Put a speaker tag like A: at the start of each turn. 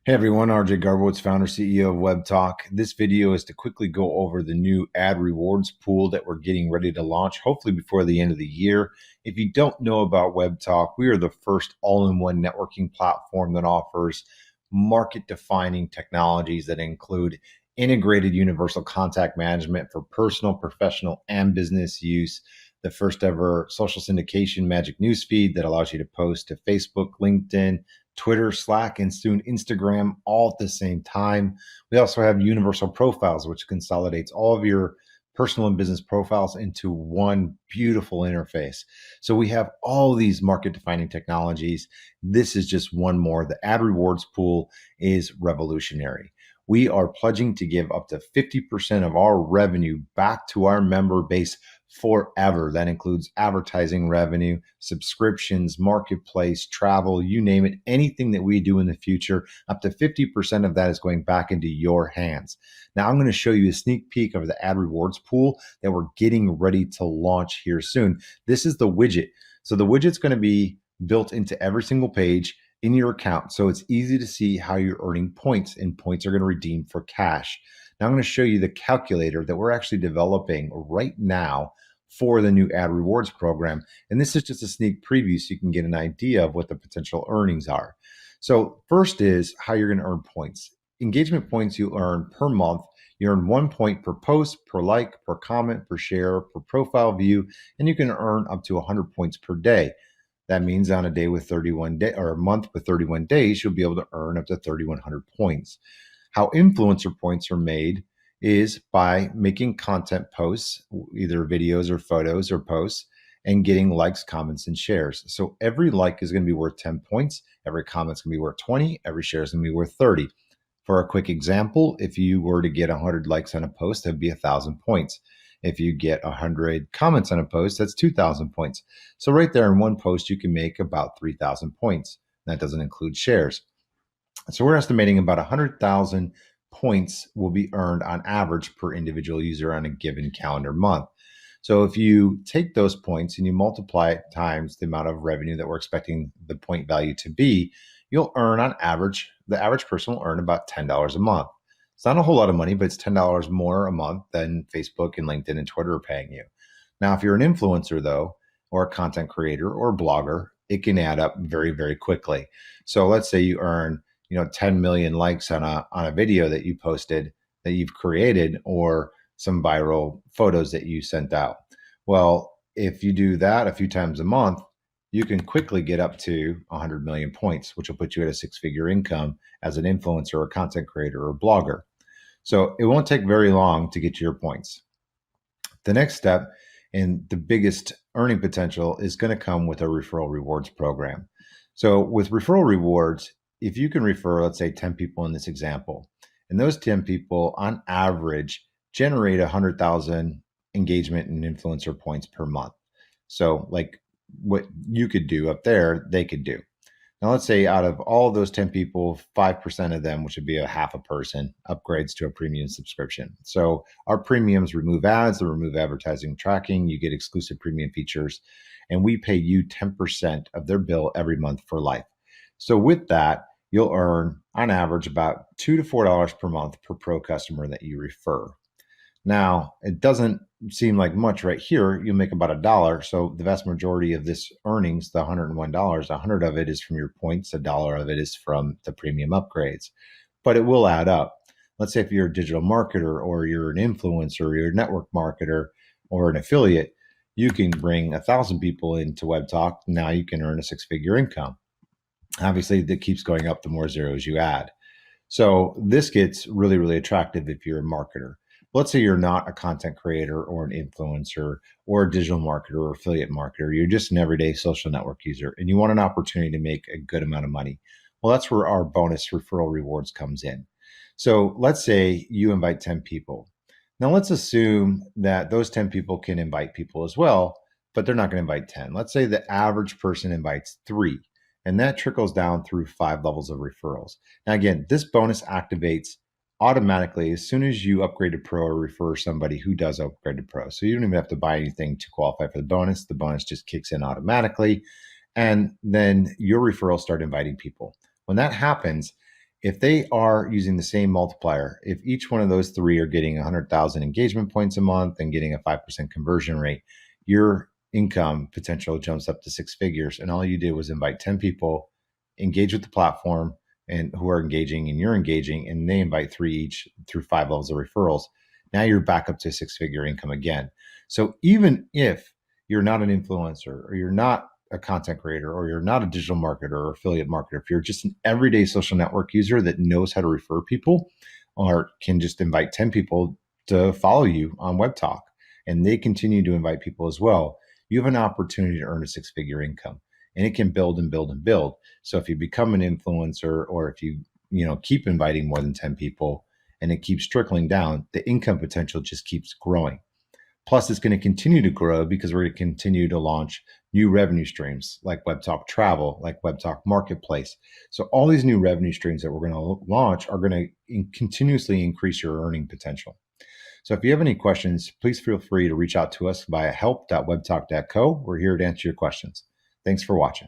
A: Hey everyone, RJ Garbowitz, founder, CEO of Webtalk. This video is to quickly go over the new ad rewards pool that we're getting ready to launch, hopefully before the end of the year. If you don't know about Webtalk, we are the first all-in-one networking platform that offers market-defining technologies that include integrated universal contact management for personal, professional, and business use. The first ever social syndication magic newsfeed that allows you to post to Facebook, LinkedIn, Twitter, Slack, and soon Instagram all at the same time. We also have universal profiles, which consolidates all of your personal and business profiles into one beautiful interface. So we have all these market defining technologies. This is just one more. The ad rewards pool is revolutionary. We are pledging to give up to 50% of our revenue back to our member base forever. That includes advertising revenue, subscriptions, marketplace, travel, you name it, anything that we do in the future, up to 50% of that is going back into your hands. Now, I'm going to show you a sneak peek of the ad rewards pool that we're getting ready to launch here soon. This is the widget. So the widget's going to be built into every single page in your account. So it's easy to see how you're earning points, and points are going to redeem for cash. Now I'm going to show you the calculator that we're actually developing right now for the new ad rewards program. And this is just a sneak preview so you can get an idea of what the potential earnings are. So first is how you're going to earn points. Engagement points you earn per month. You earn 1 point per post, per like, per comment, per share, per profile view, and you can earn up to 100 points per day. That means on a day with 31 days or a month with 31 days, you'll be able to earn up to 3,100 points. How influencer points are made is by making content posts, either videos or photos or posts, and getting likes, comments, and shares. So every like is going to be worth 10 points. Every comment is going to be worth 20. Every share is going to be worth 30. For a quick example, if you were to get 100 likes on a post, that'd be 1,000 points. If you get 100 comments on a post, that's 2,000 points. So right there in one post, you can make about 3,000 points. That doesn't include shares. So we're estimating about 100,000 points will be earned on average per individual user on a given calendar month. So if you take those points and you multiply it times the amount of revenue that we're expecting the point value to be, you'll earn on average, the average person will earn about $10 a month. It's not a whole lot of money, but it's $10 more a month than Facebook and LinkedIn and Twitter are paying you. Now, if you're an influencer though, or a content creator or a blogger, it can add up very, very quickly. So let's say you earn 10 million likes on a video that you posted that you've created, or some viral photos that you sent out. Well, if you do that a few times a month, you can quickly get up to 100 million points, which will put you at a six-figure income as an influencer or content creator or blogger. So it won't take very long to get to your points. The next step and the biggest earning potential is going to come with a referral rewards program. So with referral rewards, if you can refer, let's say 10 people in this example, and those 10 people on average generate 100,000 engagement and influencer points per month. So like what you could do up there, they could do. Now, let's say out of all of those 10 people, 5% of them, which would be a half a person, upgrades to a premium subscription. So our premiums remove ads, they remove advertising tracking, you get exclusive premium features, and we pay you 10% of their bill every month for life. So with that, you'll earn on average about $2 to $4 per month per pro customer that you refer. Now, it doesn't seem like much right here. You'll make about $1. So the vast majority of this earnings, the $101, 100 of it is from your points, $1 of it is from the premium upgrades, but it will add up. Let's say if you're a digital marketer or you're an influencer, or you're a network marketer or an affiliate, you can bring 1,000 people into Webtalk. Now you can earn a six-figure income. Obviously, that keeps going up the more zeros you add. So this gets really, really attractive if you're a marketer. Let's say you're not a content creator or an influencer or a digital marketer or affiliate marketer. You're just an everyday social network user and you want an opportunity to make a good amount of money. Well, that's where our bonus referral rewards comes in. So let's say you invite 10 people. Now let's assume that those 10 people can invite people as well, but they're not going to invite 10. Let's say the average person invites 3, and that trickles down through 5 levels of referrals. Now, again, this bonus activates automatically as soon as you upgrade to pro or refer somebody who does upgrade to pro. So you don't even have to buy anything to qualify for the bonus. The bonus just kicks in automatically. And then your referrals start inviting people. When that happens, If they are using the same multiplier, if each one of those three are getting 100,000 engagement points a month and getting a 5% conversion rate, your income potential jumps up to six figures. And all you did was invite 10 people, engage with the platform, and who are engaging, and you're engaging, and they invite three each through 5 levels of referrals. Now you're back up to six-figure income again. So even if you're not an influencer, or you're not a content creator, or you're not a digital marketer or affiliate marketer, if you're just an everyday social network user that knows how to refer people, or can just invite 10 people to follow you on Webtalk, and they continue to invite people as well, you have an opportunity to earn a six-figure income. And it can build and build and build. So if you become an influencer, or if you keep inviting more than 10 people and it keeps trickling down, the income potential just keeps growing. Plus, it's going to continue to grow because we're going to continue to launch new revenue streams like Webtalk Travel, like Webtalk Marketplace. So all these new revenue streams that we're going to launch are going to continuously increase your earning potential. So if you have any questions, please feel free to reach out to us via help.webtalk.co. We're here to answer your questions. Thanks for watching.